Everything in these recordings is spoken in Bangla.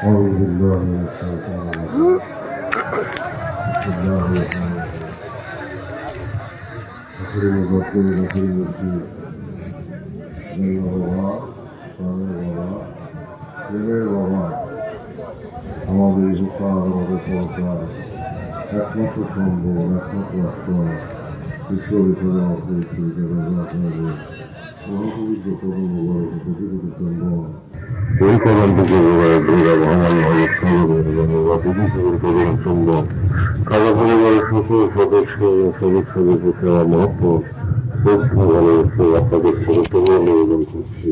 أعوذ بالله من الشيطان الرجيم. بسم الله الرحمن الرحيم. بشر المبشر بشر المبشر جل وعلا প্রাণের বাবা প্রেমের বাবা আমাদের উপকার আমাদের সরকার একমাত্র সম্ভব একমাত্র আশ্রয় ঈশ্বরের করে আমাদের আপনাদের মহাপবিত্র করুন জন্ম এই কদম থেকে দুর্গা মহামারী হবে সম্ভব কাজা পরিবারের সকল সদস্য এবং সদস্যদের প্রতি আমার মহত্ব শ্রদ্ধা ভালোবাসে আপনাদের সদস্য নিবেদন করছি।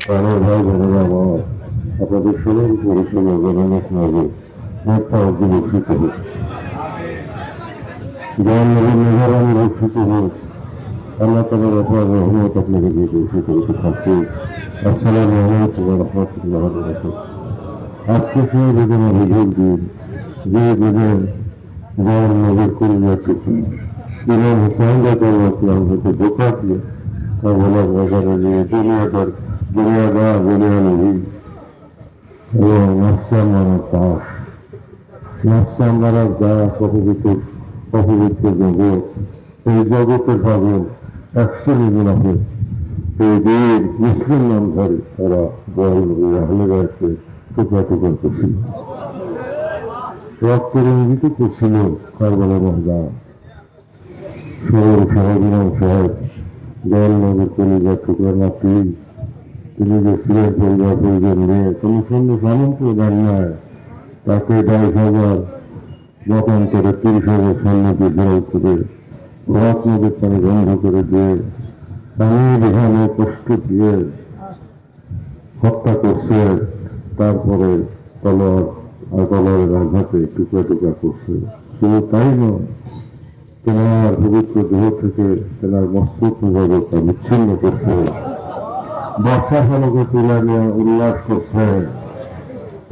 প্রাণের ভাই বোনেরা আমার আপনাদের সবার পরিশ্রমের জনক নজর একটা অর্জন রক্ষিত হোক জ্ঞান নবীর মেঘারাম রক্ষিত হোক আল্লাহ তাআলার অপার রহমত আপনাকে দিয়ে পরিচিত হতে থাকবে। আসসালামু আলাইকুম ওয়া রাহমাতুল্লাহি ওয়া বারাকাতুহু। আজকে সেই বেদনা বিভোগ দিন যে দিনে জ্ঞান নবীর কলিজা টুকু ইমাম হুসাইন রাদিয়াল্লাহু হতে ধোঁকা দিয়ে তা বলা বাজারে দিয়ে দুনিয়াদার বলিয়া নবী এবং নকশা মারার দাস নকশা মারার দাস অপবিত্র জগৎ এই জগতের পাগল একশোটি মুনাফিক এই বীর মুসলিম নামধারী তারা বল আহলেরা এসে টুকরা টুকরা করছিল রক্তের ইঙ্গিত করছিল কারবালার ময়দান শাহজাহান সাহেব দল নগর কলিজার টুকরা নাতি তিনি যে ছিলেন পরিবার পরিজন নিয়ে কোনো সঙ্গে সামন্ত দান নেয় তাকে 22,000 মতান্তরে 30,000 সৈন্যকে জয় করে ভারত নদীর পানি বন্ধ করে দিয়ে পানি বিধানে কষ্ট দিয়ে হত্যা করছে। তারপরে তলোয়ারের আঘাতে টুকরা টুকরা করছে। শুধু তাই নয়, তেনার পবিত্র দেহ থেকে তেনার মস্তক মুবারকটা বিচ্ছিন্ন করছে, বর্ষা ফলকে তুলে নিয়ে উল্লাস করছে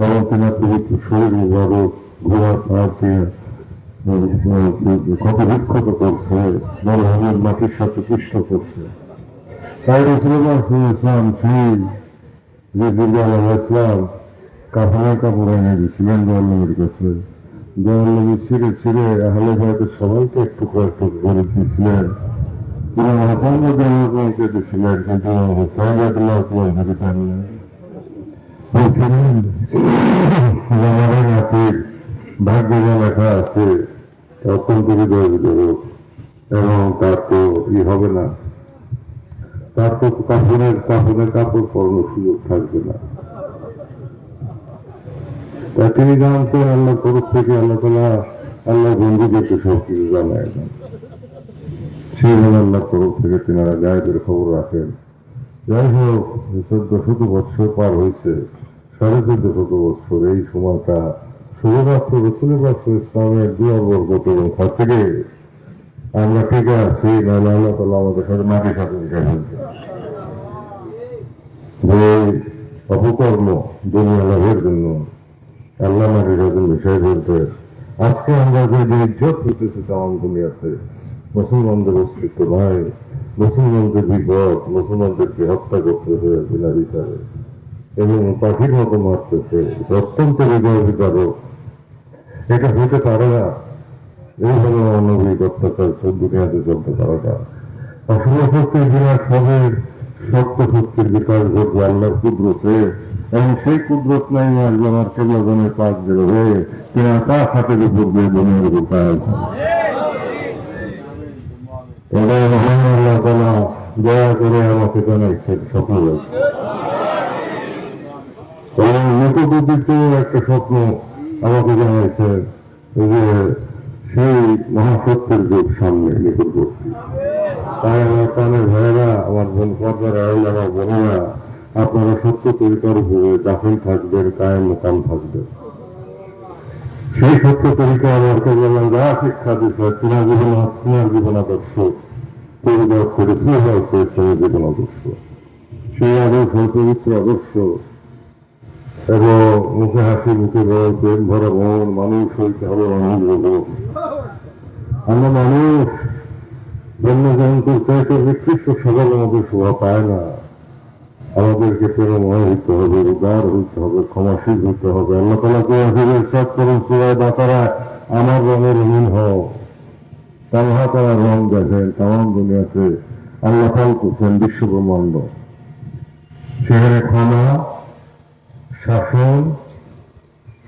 এবং তেনার পবিত্র শরীর মুবারক ঘোড়ার পাহাড় দিয়ে ক্ষতবিক্ষত করছে, মরহমের মাটির সাথে কৃষ্ণ করছে। তাই রাসূলুল্লাহ ইসলাম সেই যে ইসলাম কাফনের কাপড় এনে দিয়েছিলেন দয়ালনবীর কাছে। দয়ালনবী ছিঁড়ে ছিঁড়ে আহলে হয়তো সবাইকে একটু কয়েকটু করে দিয়েছিলেন। ইমাম হাসান রাদিয়াল্লাহু দিয়েছিলেন, কিন্তু ইমাম হুসাইন রাদিয়াল্লাহু দিতেন না। বলছিলেন আমার নাতির ভাগ্যে লেখা আছে অত্যন্ত হৃদয়বিদরক এবং তার তো হবে না, তার তো কাফনের কাপড় পরানোর সুযোগ থাকবে না। তা তিনি জানতেন আল্লাহর তরফ থেকে আল্লাহ তাআলা আল্লাহ বন্ধুদেরকে সব কিছু জানায় দেন। সেইভাবে আল্লাহর তরফ থেকে তিনারা গায়েবের খবর রাখেন। যাই হোক 1400 বৎসর পার হয়েছে, 1450 বৎসর। এই সময়টা শুধুমাত্র রাসূলুল্লাহ ইসলামের দুয়ার বরকত এবং থেকে আমরা ঠিক আছি, নাহলে আল্লাহ তাআলা আমাদের সাথে মাটির সাথে মিশে ফেলছে। যে অপকর্ম দুনিয়া লাভের জন্য আল্লাহ মাটির সাথে মিশাই ফেলতে আজকে আমরা যে ইজ্জত হইতেছে তাম দুনিয়াতে, মুসলমানদের অস্তিত্ব নাই, মুসলমানদের বিপদ, মুসলমানদেরকে হত্যা করতেছে বিনা বিচারে এবং পাখির মতো মারতেছে, অত্যন্ত হৃদয় বিকারক। এটা হতে পারে না, এইভাবে মানবিক অত্যাচার দুনিয়াতে চলতে পারে না। আসলে সত্যি বিরাট সবের সত্য শক্তির বিকাশ ঘটবে আল্লাহর কুদরতে, এবং সেই কুদরত নাই আসবে আমার কেবলজনের পাশ বেরোবে কিনা তার হাতের উপর দিয়ে দুনিয়ার উপর পায়। এবার মহান আল্লাহ তাআলা দয়া করে আমাকে জানাইছেন সকল এবং নিকটবর্তী একটা স্বপ্ন আমাকে জানাইছে যে সেই মহাসত্যের যুগ সামনে নিকটবর্তী। তাই আমার প্রাণের ভাইয়েরা, আমার বোন পর্দারা, আমার বোনেরা, আপনারা সত্য তরিকার উপরে দাখিল থাকবেন, কায়েম মোকাম থাকবেন। সেই সত্য তরিকা আমাকে বললাম যা শিক্ষা দিচ্ছে তোমার জীবন আদর্শ পরিবার করেছে জীবন আদর্শ, সেই আদর্শ পবিত্র আদর্শ এবং মুখে হাসি মুখে বল প্রেম ভরা মন, মানুষ হইতে হবে মানুষ রোগ। আমরা মানুষ জন্মগ্রহণ করতে নিকৃষ্ট সকাল আমাদের শোভা পায় না। আমাদেরকে প্রেমময় হইতে হবে, উদার হইতে হবে, ক্ষমাশীল হইতে হবে। আল্লাহ তাআলা কোরআনের সাত করুন সূরা বাকারা, আমার রঙের রঙিন হও। তারা তারা রং দেখেন তাম দুনিয়াতে আল্লাহ করছেন বিশ্বব্রহ্মাণ্ড। সেখানে ক্ষমা, শাসন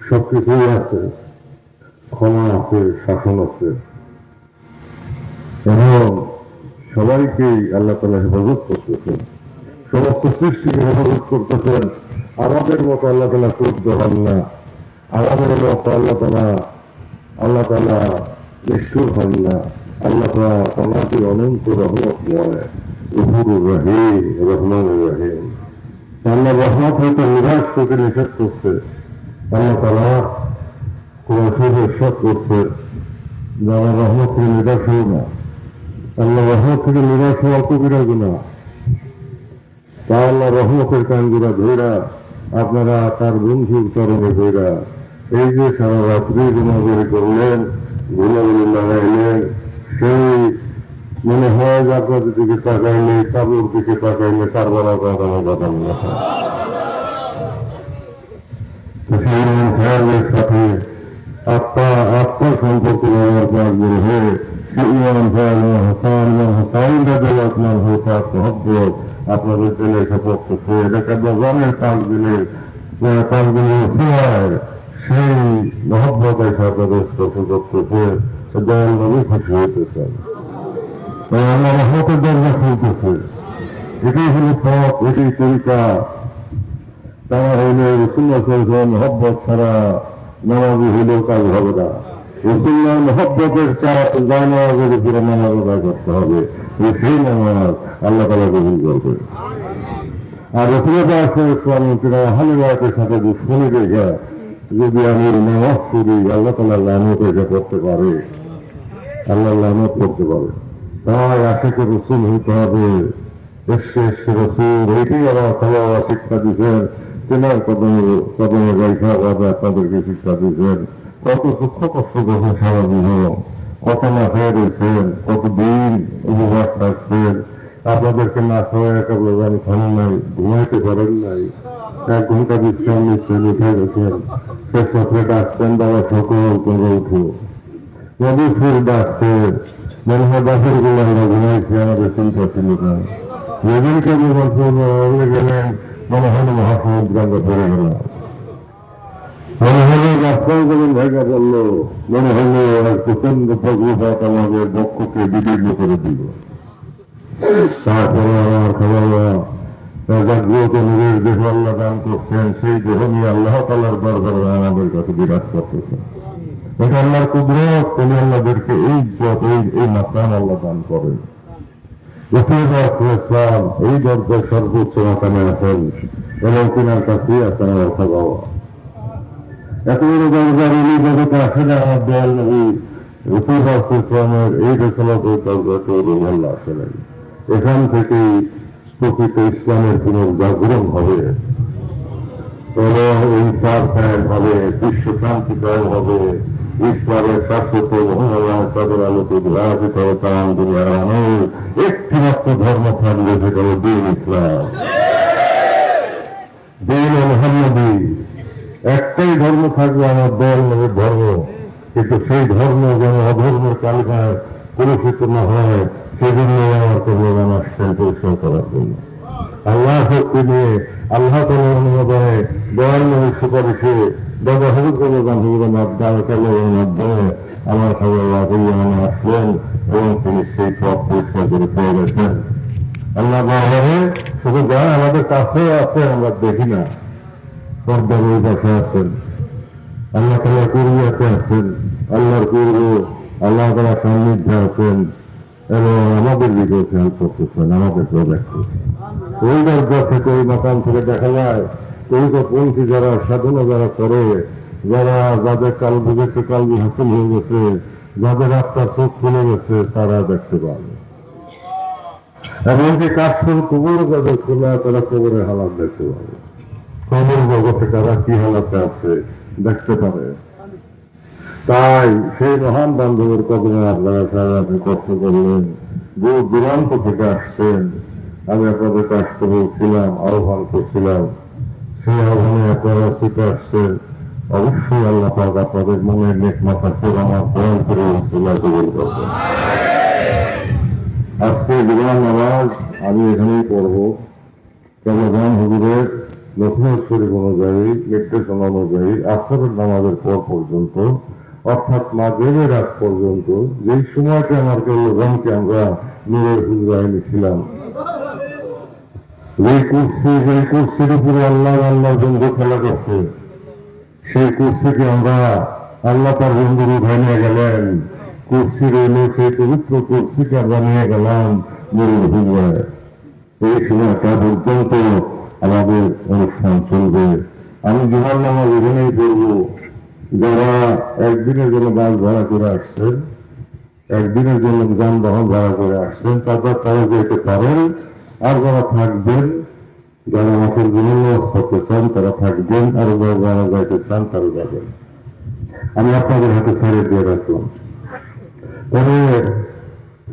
সবকিছুই আছে। ক্ষমা আছে, শাসন আছে, এবং সবাইকেই আল্লাহ তাআলা হেফাজত করতেছেন, সমস্ত সৃষ্টিকে হেফাজত করতেছেন। আমাদের মতো আল্লাহ তাআলা ক্রুদ্ধ হন না, আমাদের মতো আল্লাহ তাআলা নিষ্ঠুর হন না। আল্লাহ তাআলা আমাদের অনন্ত রহমতময়, গফুরুর রহিম, রহমানুর রহিম। আল্লাহ রহমত হয়তো নিরাশ করতে নিষেধ করছে। আল্লাহ তাআলা কোরআনে ইরশাদ করছে যে আমার রহমত থেকে নিরাশ হও না। আল্লাহ রহমত থেকে নিরাশ হওয়া কবিরা গুনাহ। তা আল্লাহ রহমতের কানগুলা ধইরা আপনারা তার বন্ধুর চরণে ধইরা এই যে সারা রাত্রি গুণাগুলি করলেন, গুণাগুলি লাগাইলেন, সেই মনে হয় যে আপনাদের দিকে তাকাইলে, কাবুর দিকে তাকাইলে কারবালা কাদানো কাদানো দেখা। সেই খেয়ালের সাথে আত্মা সম্পর্ক ব্যবহার করার হয়ে আপনাদের জন্য এসে পড়তেছে। এটাকে জনের কাজ দিলে সেই মহব্বত এসে আপনাদের স্পর্শ করতেছে। দয়াল নবী খুশি হইতেছেন, আমার রহমতের দরজা খুলতেছে। এটাই হল পথ, এটাই তরিকা। তারা হইলে রসুল্লাহ মহব্বত ছাড়া নামাজি হইলেও কাজ হবে না। রসুল্লাহ মহব্বতের নামাজের উপরে নামাজ আদায় করতে হবে, সেই নামাজ আল্লাহ তাআলা কবুল করবে। আর রসুল্লাহ হালের সাথে দুশ্মনী রেখা যদি আমি নামাজ করি, আল্লাহ তাআলা লানত এটা করতে পারে, আল্লাহ লানত করতে পারে। তাই আশিকে রসুল হইতে হবে, এসে রসুল। এইটাই আমার খাওয়া শিক্ষা দিচ্ছেন, তেনার কদমে গাইখা বাবা আপনাদেরকে শিক্ষা দিচ্ছেন। কত দুঃখ কষ্ট করছেন সারা জীবন, কত না খেয়ে রয়েছেন, কতদিন উপবাস থাকছেন। আপনাদেরকে না খাওয়া একেবারে আমি খান নাই, ঘুমাইতে পারেন নাই, 1 ঘন্টা বিশ্রাম নিচ্ছেন, উঠে গেছেন, শেষ রাত্রে ডাকছেন বাবা সকল করে উঠো, নদী ফুল ডাকছেন। মনে হয় বাসের গুলো আমরা ঘুমাইছি, আমাদের চিন্তা ছিল না। যেদিনকে গেলেন মনে হলো মহাসমুদ্র আমরা ধরে গেলাম, মনে হলো রাস্তায় যখন ভেঙে পড়লো, মনে হলো এক প্রচন্ড প্রভুপাত আমাদের বক্ষকে বিদীর্ণ করে দিল। তারপরে আমার খাওয়া জাগ্রত নিজের দেহ আল্লাহ দান করছেন, সেই দেহ নিয়ে আল্লাহ তাআলার দরবারে আমাদের কাছে বিরাজ করতেছেন। এটা আল্লাহর কুদরত, তিনি আল্লাহদেরকে এই মাকাম আল্লাহ দান করেন। ইসলাম এই দরজার সর্বোচ্চ মাকামে আছেন এবং তিনার কাছেই আছেন আমার খাওয়া। এত বড় দরজার এই জগতে আসে না আমার দয়াল নবী ইসলামের এই রেসালাতের দরজাকে আল্লাহ আসে নাই। এখান থেকেই প্রকৃত ইসলামের পুনর্জাগরণ হবে এবং ইনসাফ কায়েম হবে, বিশ্ব শান্তি কায়েম হবে, ইসলামের শাশ্বত মহান চাঁদের আলোকে বিরাজিত হবে তাম দুনিয়ার মানুষ। একটি মাত্র ধর্ম থাকবে, সেটা হল দ্বীন ইসলাম, দ্বীন মুহাম্মদী। একটাই ধর্ম থাকবে, আমার দয়াল নবীর ধর্ম। কিন্তু সেই ধর্ম যেন অধর্মের কালিমায় কলুষিত না হয়, সেজন্য আমার কবলান আসছেন পরিষ্কার করার জন্য। আল্লাহ শক্তি নিয়ে আল্লাহ তাআলার অনুমোদনে দয়াল নবীর সুপারিশে দাদা হযরত মাধ্যমে আমার খবর আসলেন এবং তিনি সেই পথ পরিষ্কার করে পেয়ে গেছেন। আল্লাহ শুধু যারা আমাদের কাছেও আছে, আমরা দেখি না, পর্দার ওই পাশে আছেন, আল্লাহ তাআলা কুরিয়াতে আছেন, আল্লাহর পূর্ব আল্লাহ তাআলা সান্নিধ্যে আছেন এবং আমাদের দিকেও খেয়াল করতেছেন, আমাদেরকেও দেখছেন। ওই দরজা থেকে, ওই মাকাম থেকে দেখা যায় তরিকতপন্থী যারা সাধনা যারা করে, যাদের কালবি হাসিল হয়ে গেছে, যাদের আত্মার চোখ খুলে গেছে, তারা দেখতে পাবে। এমনকি কাঠের কবর যাদের খোলা, তারা কবরের হালাত দেখতে পাবে। কবর জগতে তারা কি হালাতে আছে দেখতে পারে। তাই সেই মহান বান্ধবের কদমে আপনারা সারা রাতে কষ্ট করলেন, দূর দূরান্ত থেকে আসছেন, আমি আপনাদেরকে আসতে বলছিলাম, আহ্বান করছিলাম, সেই আহ্বানে আপনারা ছুটে আসছেন। অবশ্যই আল্লাহ পাক আপনাদের মনের নেক মাথার আমার দয়াল করে উসিলা কবুল করবেন। আজকে জুমার নামাজ আমি এখানেই পড়ব। রমজান হুজুরের নসিহত শরীফ অনুযায়ী, নির্দেশনা অনুযায়ী আসরের নামাজের পর পর্যন্ত, অর্থাৎ মাগরিবের আগ পর্যন্ত, যেই সময়টা আমার রমজানকে আমরা নূরের হুজরায় এনেছিলাম, যেই কুর্সির উপরে আল্লাহ বন্ধু খেলা করছে, সেই কুর্সিকে আমরা আল্লাহ তার বন্ধুর উঠায় নিয়ে গেলেন। কুর্সি রইল, সেই পবিত্র কুর্সিকে আমরা নিয়ে গেলাম নূরের হুজরায়। এই সময়টা পর্যন্ত আমাদের অনুষ্ঠান চলবে। আমি জুমার নামাজ এখানেই পড়ব। যারা একদিনের জন্য বাস ভাড়া করে আসছেন, একদিনের জন্য যানবাহন ভাড়া করে আসছেন, তারা যেতে পারেন। আর যারা থাকবেন, যারা মাসের বিভিন্ন করতে চান তারা থাকবেন, আর যারা যাইতে চান তারা যাবেন। আমি আপনাদের হাতে ছেড়ে দিয়ে রাখলাম। তবে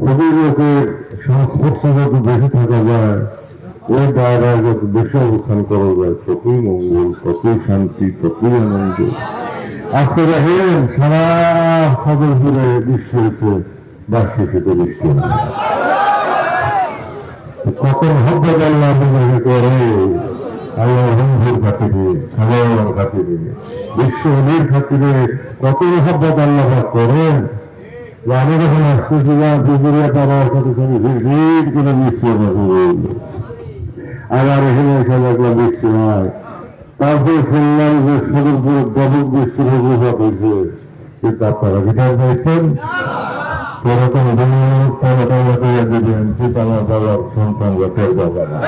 খুবই লোকের সংস্পর্শে যত বেশি থাকা যায়, ওই দায়রায় যত বেশি অবস্থান করা যায়, ততই মঙ্গল, ততই শান্তি, ততই আনন্দ। আজকে দেখেন সারা সদরপুরে বৃষ্টি হয়েছে, বার্ষিক শীতে বৃষ্টি। কত মহব্বত আল্লাহ করে আল্লাহ বন্ধুর খাতিরে, সাধারণ খাতিরে, বিশ্ব নদীর খাতিরে কত মহব্বত আল্লাহ করেন। আমি যখন আসতেছিলাম পুকুরিয়া পাড়ার সাথে সাথে ভিড় করে বৃষ্টি আবার এখানে এসে দেখলাম বৃষ্টি হয়। তারপরে শুনলাম যে সদরপুর ব্যাপক বৃষ্টির অভিযোগ হয়েছে, কিন্তু আপনারা বিচার পাইছেন এরকম দিবেন, সেটা আমার বাবার সন্তান টের পাবে না।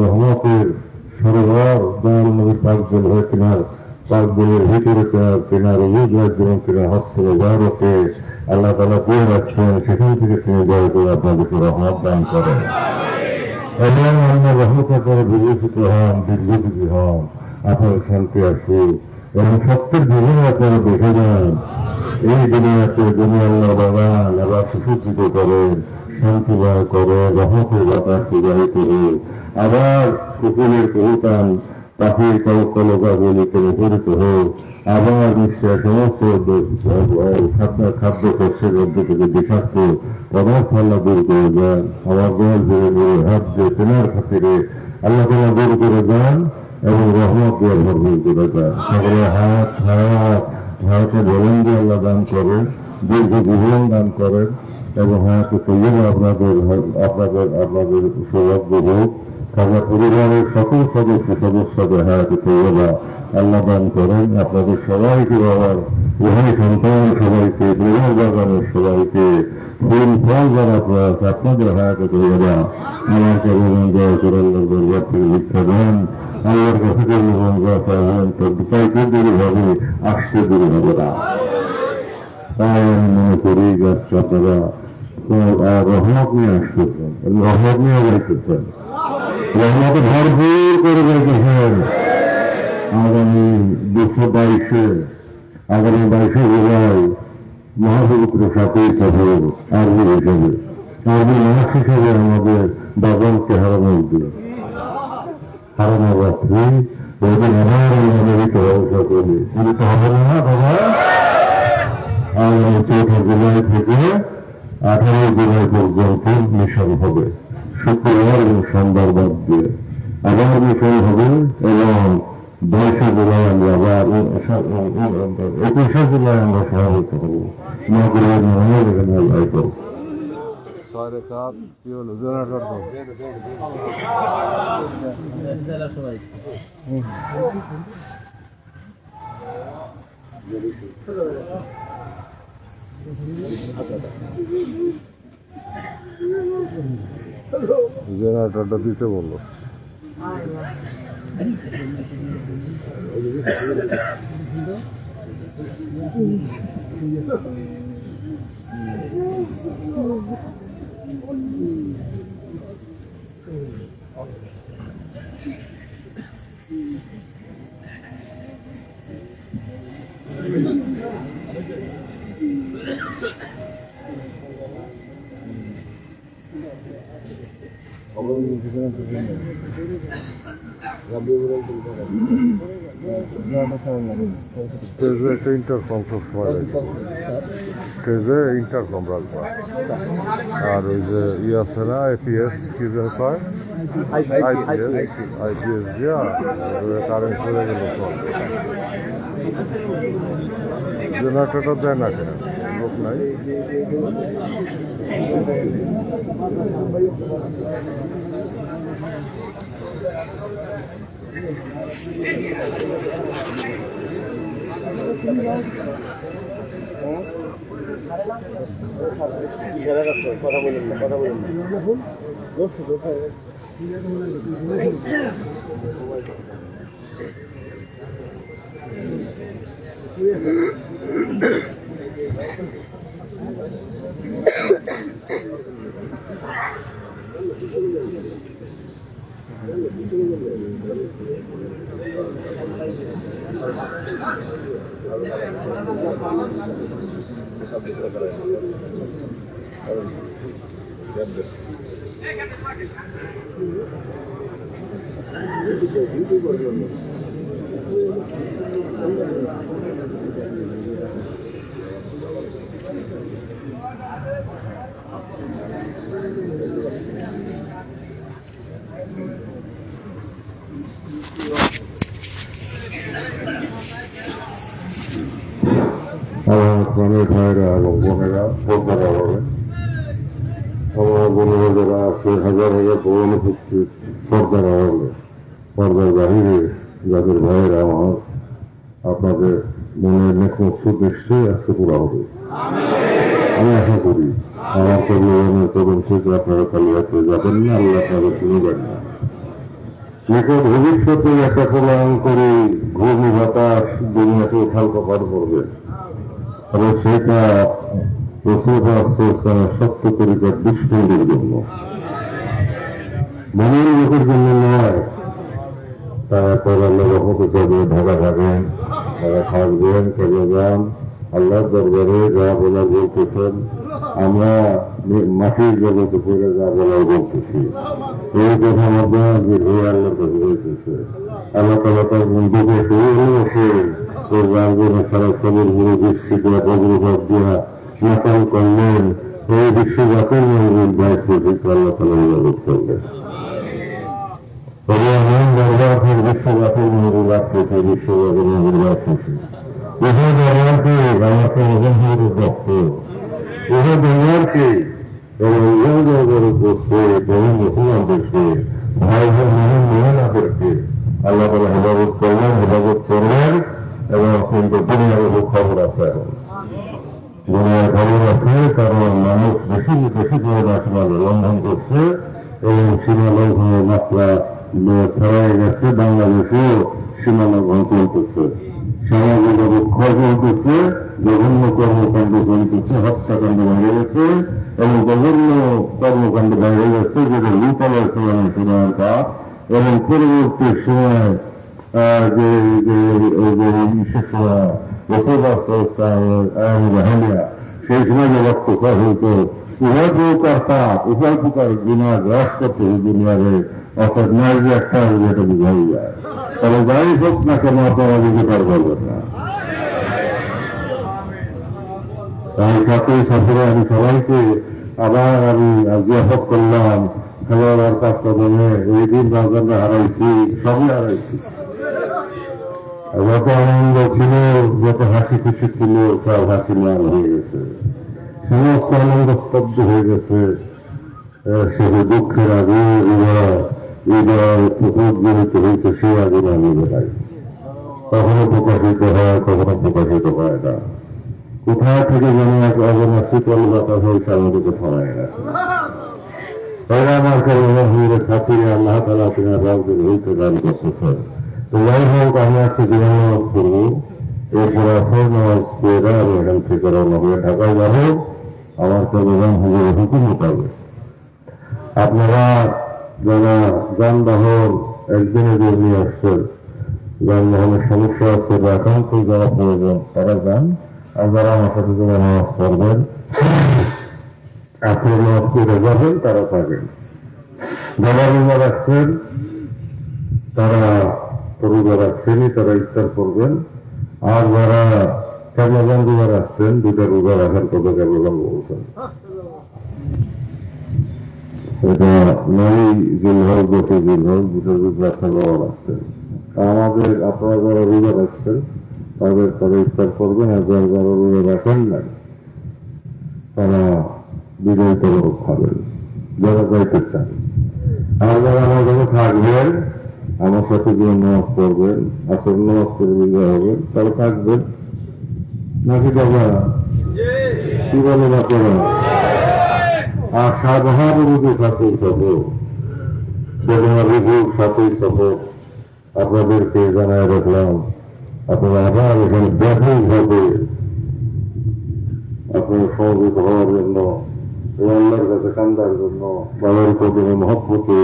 রহমতের সরোবর দয়াল নবী পাকগুল হয়ে কিনার পাকগুলের ভিতরে কিনার রোজগার জীবন কিনার হস্তের ভারতে আল্লাহ তালা দিয়ে রাখছেন, সেখান থেকে তিনি দয়া করে আপনাদেরকে রহমত দান করেন এবং আমরা রহমতের পরে বিবেচিত হন, দীর্ঘজীবী হন, আপনার শান্তি আসুক এবং সত্যের জীবনে আপনারা দেখে যান। এই দুনিয়াতে দুনিয়া বাগান আবার সুসজ্জিত করেন, শান্তি ব্যয় করে, রহমতের বাতাস বিদায় করে, আবার কুকুরের কৌতান পাখির কলকাবলিতে মুখরিত হোক, আবার নিশ্চয় সমস্ত খাদ্য শস্যের মধ্যে থেকে বিষাক্ত পদার্থ আল্লাহ দূর করে যান। আমার দল জুড়ে হাত দিয়ে কেনার খাতিরে আল্লাহ তালা দূর করে যান এবং রহমত দিয়ে ভরপুর করে যান। সকলে হায়াতে বলেন যে আল্লাহ দান করেন, দীর্ঘ জীবন দান করেন এবং হায়াতে তৈরি আপনাদের সৌভাগ্য হোক। তাদের পরিবারের সকল সদস্যদের হায়াতে তৈরি আল্লাহ দান করেন। আপনাদের সবাইকে বাবার উভয় সন্তান সবাইকে, বিবাহ বাগানের সবাইকে, ফুল ফল যারা আছে আপনাদের হায়াতে তৈরি আমাকে বলেন দয়া করে আল্লাহর দরবার থেকে ভিক্ষা দেন। আল্লাহর কাছে চাইবেন তো চাইতে দেরি হবে, আসতে দেরি হবে না। তাই আমি মনে করি যাচ্ছে আপনারা রহমত নিয়ে আসতেছেন, রহমত নিয়ে যাইতেছেন, রহমতে ভরপুর করে যাইতেছেন। আগামী 222-এ জুলাই মহাপবিত্র 7ই সফর আরবি হিসাবে, আরবি মাস হিসাবে আমাদের বাগানকে হারানোর দিন, হারানোর রাত্রি, ওইদিন আবার আমাদেরকে ব্যবসা করি তো হবে না বাবা। আগামী 4 জুলাই থেকে 18 জুলাই পর্যন্ত মিশন হবে, শুক্রবার এবং সোমবার বাদ দিয়ে আবার মিশন হবে এবং 22 জুলাই আমরা আবার 21 জুলাই আমরা সমাবেত হব। মাগরিবের নামাজ এখানে আদায় করব। জেনারেটরটা দিতে বললো। স্টেজে একটা ইন্টারকম সবসময় স্টেজে ইন্টারকম রাখবো। আর ওই যে আছে না এপিএস কি যেন কয় আইপিএস দিয়া কারেন্ট চলে গেল জেনারেটরটা দেয় না কেন লোক নাই। কথা বলেন না আমার ভাইরা এবং বোনেরা পর্দারা হবেন, আমার বোনেরা যারা আছে হাজার হাজার বোন উপস্থিত পর্দারা হবে, পর্দার বাহিরে যাদের ভাইয়েরা আমার, আপনাদের মনের নেকমকসুদ নিশ্চয়ই আজকে পুরা হবে। আমি আশা করি আমার পরিবারের তরুণ থেকে আপনারা কালিয়াতে যাবেন না, আল্লাহ আপনাদের শুনবেন না। নিকট ভবিষ্যতে একটা প্রমাণ করে ঘূর্ণি বাতাস দুনিয়াকে উঠাল কপাল করবে এবং সেটা সত্য তরিকার দুষ্কর্মের জন্য, মনের লোকের জন্য নয়। তারা আল্লাহ রহমতে যাবে, ঢাকা থাকেন, তারা থাকবেন, চলে যান। আল্লাহর দরবারে যা বলা বলতেছেন, আমরা মাটির জগতে পড়ে যা বলা বলতেছি, এই কথা মধ্যে যে হয়ে আল্লাহর কাছে হইতেছে। আল্লাহ তালা তার বন্ধুকে সে ওর রাজনে সারা সবর গুলো দৃষ্টি দেওয়া বজ্রপাত দেওয়া নাকাল করলেন, এই বিশ্বজাতের মন্দির দায়িত্ব থেকে আল্লাহ তালা ইবাদত করলেন। তবে এমন দরবার বিশ্বজাতের মন্দির রাখতেছে, বিশ্বজাতের মন্দির রাখতেছে। উভয় দরবারকে আমাকে মজনহার দক্ষ, উভয় দরবারকে এবং উভয় দরবারের করছে তরুণ মুসলমানদেরকে, ভাই ভাই মহান মহিলাদেরকে আল্লাহ তালা হেফাজত করলেন এবং কিন্তু দুনিয়ার খবর আছে। এখন দুনিয়ার খবর আছে, কারণ মানুষ বেশি বেশি করে সীমা লঙ্ঘন করছে এবং সীমা লঙ্ঘনের মাত্রা ছড়াই গেছে। বাংলাদেশেও সীমা লঙ্ঘন চলতেছে, সামাজিক অবক্ষয় চলতেছে, জঘন্য কর্মকাণ্ড চলতেছে, হত্যাকাণ্ড বেড়ে গেছে এবং জঘন্য কর্মকাণ্ড বেড়ে গেছে, যেটা লুপালের সময় শোনার কাজ। এবং পরবর্তী সময় যে বিশেষ সময় সেই সময় যে বক্তব্য হইত উভয় প্রকার গুণা গ্রাস করতে দুনিয়ারে, অর্থাৎ নারী একটা যেটা বোঝাই যায়। তবে যাই হোক না কেন আপনারা অধিকার করবেন না। তাই সাথে সাথে আমি সবাইকে আবার আমি জিয়াফত করলাম, খেলোয়াড় কাজ করবে। এই দিন আমরা হারাইছি, সবই হারাইছি। যত আনন্দ ছিল, যত হাসি খুশি ছিল, সব হাসি ম্লান হয়ে গেছে, সমস্ত আনন্দ স্তব্ধ হয়ে গেছে। সে দুঃখের আগুন হৃদয় প্রজ্বলিত হয়েছে, সে আগুন আমি বেড়াই। কখনো প্রকাশিত হয়, কখনো প্রকাশিত হয় না। কোথায় থেকে যেন এক অজানা শীতল বাতাস হয়েছে আমাদেরকে ছড়ায় গেছে। এরা আমার কাছে খাতিরে আল্লাহ তালা কিনা রাজদের হইতে দান করতেছেন। তো যাই হোক, আমি আজকে জীবন নামাজ করবো, এরপর আসর নামাজ এরা আমি এখান থেকে রওনা হয়ে ঢাকায় যাবো আমার প্রধান হুজুরের হুকুম মোতাবেক। আপনারা যারা যানবাহন একদিনে দিয়ে নিয়ে আসছেন, যানবাহনের সমস্যা আছে বা একান্ত যারা প্রয়োজন তারা যান, আর যারা আমার সাথে যারা নামাজ পড়বেন আসলে নামাজ করে যাবেন তারা থাকবেন। যারা রোজা রাখছেন তারা রোজা রাখছেনই, তারা ইফতার করবেন। আর যারা কেমন রোজা রাখছেন দুটা রোজা রাখার কথা কেমন বলছেন, এটা নারী জিল হোক গতি জিল হোক দুটো রোজা রোজা রাখছেন। আমাদের আপনারা যারা রোজা রাখছেন তাদের তারা ইফতার করবেন, আর যারা যারা রোজা রাখেন না তারা বিজয় তরফ খাবেন যারা যাইতে চান। আর যারা আমার কাছে থাকবেন, আমার সাথে যে নামাজ পড়বেন, আসল নামাজ করে বিজয় হবেন, তারা থাকবেন নাকি বাবা কি বলেন আপনারা? আর সাধারণ রোগীর সাথেই সফর, বেদনা রোগীর সাথেই সফর আপনাদেরকে জানায় রাখলাম। আপনারা আবার এখানে ব্যাপকভাবে আপনার সহযোগিত হওয়ার জন্য, আল্লাহর কাছে কান্দার জন্য, বাবার কদমে মহব্বতে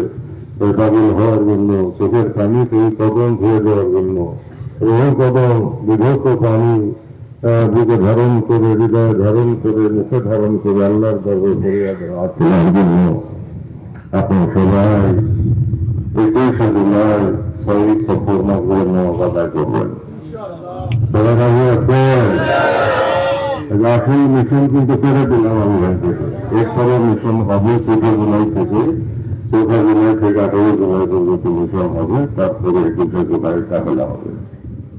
পাগল হওয়ার জন্য, চোখের পানিতে এই কদম ধুয়ে দেওয়ার জন্য, এই কদম বিধত পানি বুকে ধারণ করে, হৃদয়ে ধারণ করে, মুখে ধারণ করে আল্লাহর দরবারে ফরিয়াদ দেওয়ার জন্য আপনি সবাই 21শে জুলাই শহীদ সফর মাগরিব নামাজ আদায় করবেন। সবাই রাজি আছেন? আসল মিশন কিন্তু করে দিলাম আমি এখান থেকে। এরপরে মিশন হবে 14 জুলাই থেকে, 14 জুলাই থেকে 18 জুলাই পর্যন্ত মিশন হবে, তারপরে 21শে জুলাই কাফেলা হবে।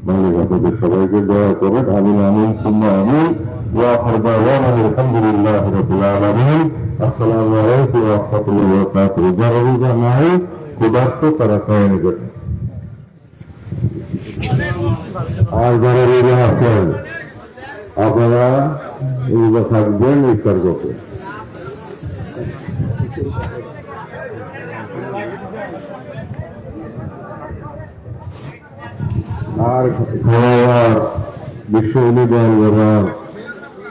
বাংলা আপনাদের সবাইকে দোয়া করেন, আমিন আমিন সুম্মা আমিন। ওয়া আখির দাওয়ানা আলহামদুলিল্লাহি রাব্বিল আলামিন। আসসালামু আলাইকুম ওয়া রাহমাতুল্লাহি ওয়া বারাকাতুহু। যারা রোজা নাই ক্ষুধার্ত তারা খেয়ে নেবেন, আর যারা রোজা আছেন আপনারা রোজা থাকবেন, ইফতার করবেন। আর বিশ্ববিদ্যালয় যারা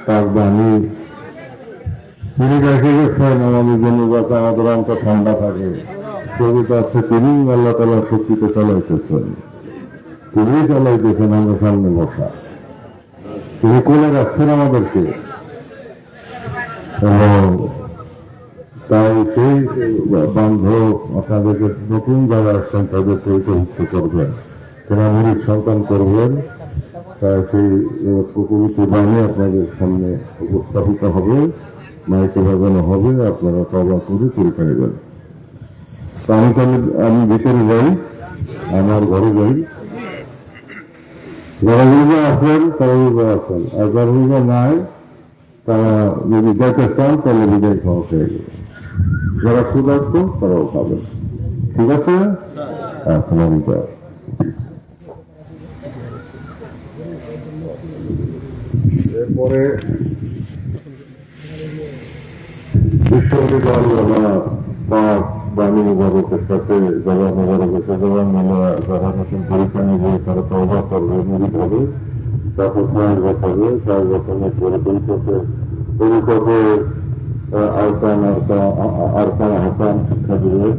তার দামি তিনি রেখে গেছেন আমাদের জন্য, যাতে আমাদের অন্ত ঠান্ডা থাকে। কবিতা আছে, তিনি আল্লাহ তালা শক্তিতে চালাইতেছেন, তিনি চালাইতেছেন, আমরা সামনে বসা, তিনি কোলে রাখছেন আমাদেরকে। তাই সেই বান্ধব আপনাদেরকে নতুন যারা আসছেন তাদেরকে উপযুক্ত করবেন, তেনামুড়ির সন্তান করবেন। তাই সেই প্রকৃতি বাণী আপনাদের সামনে উপস্থাপিত হবে, মাইকে বাজানো হবে, আপনারা তবা করে পাইবেন। আমি ভিতরে যাই, আমার ঘরে যাই। যারা রোজা আছেন তারা রোজা আছেন, আর যারা রোজা নাই তারা যদি যেতে চান তাহলে বিদায় খাওয়া খেয়ে যাবে। যারা ক্ষুধার্ত তারাও খাবেন, ঠিক আছে? আপনার এরপরে বিশ্ববিদ্যালয় বাণী মুবারকের সাথে জবাব মুবারকের সাথে যারা নতুন পরীক্ষা নেবে তারা তওবা করবে, মুরিদ হবে, তারপর 5 বছরে 4 বছরের পরে পরীক্ষকে আরকান হাসান শিক্ষা দিবে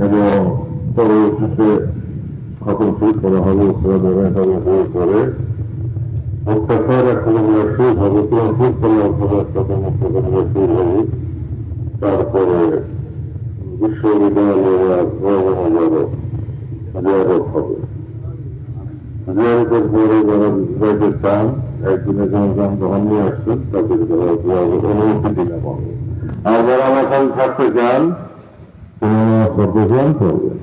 এবং পরবর্তীতে খতম ঠিক করা হবে। করে অত্যাচার এখন শুরু হবে, শুরু করলে শুরু হবে। তারপরে বিশ্ববিদ্যালয়ের জিয়ারত হবে। জিয়ারতের পরে যারা যাইতে চান একদিনে যান যখন নিয়ে আসছেন তাদের অনুমতি দিলে পাবে। আর যারা আমার থাকতে চান তিনি করতে চান করবেন।